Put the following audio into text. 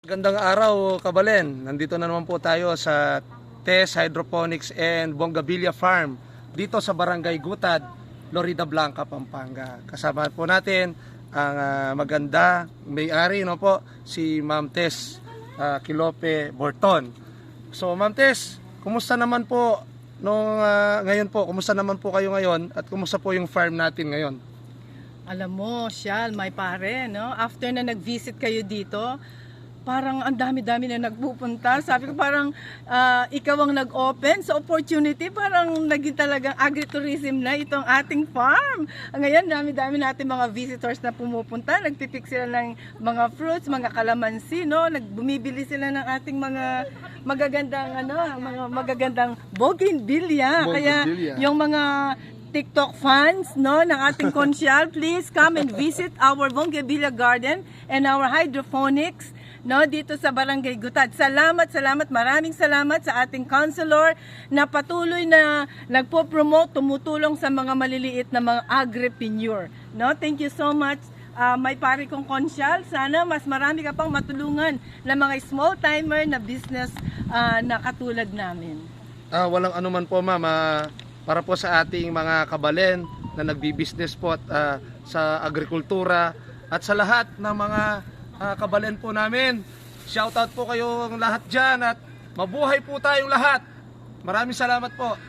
Gandang araw, Kabalen. Nandito na naman po tayo sa Tess Hydroponics and Bongabilia Farm dito sa Barangay Gutad, Florida Blanca, Pampanga. Kasama po natin ang maganda may-ari, no po, si Ma'am Tess Quilope Borton. So Ma'am Tess, kumusta naman po ngayon po? Kumusta naman po kayo ngayon at kumusta po yung farm natin ngayon? Alam mo, Shal, may pare, no? After na nag-visit kayo dito, parang ang dami-dami na nagpupunta. Sabi ko parang ikaw ang nag-open sa opportunity. Parang naging talagang agritourism na itong ating farm. Ngayon, dami-dami natin mga visitors na pumupunta. Nagpipik sila ng mga fruits, mga kalamansi, no? Bumibili sila ng ating mga magagandang bougainvillea. Kaya yung mga TikTok fans, no, ng ating Conchal, please come and visit our Bougainvillea Garden and our hydroponics, no, dito sa Barangay Gutad. Salamat, maraming salamat sa ating counselor na patuloy na nagpo-promote, tumutulong sa mga maliliit na mga agripreneur. No, thank you so much. May pare kong Conchal, sana mas marami ka pang matulungan na mga small timer na business na katulad namin. Walang anuman po, ma'am. Para po sa ating mga kabalen na nagbi-business po at, sa agrikultura at sa lahat ng mga kabalen po namin. Shoutout po kayong lahat dyan at mabuhay po tayong lahat. Maraming salamat po.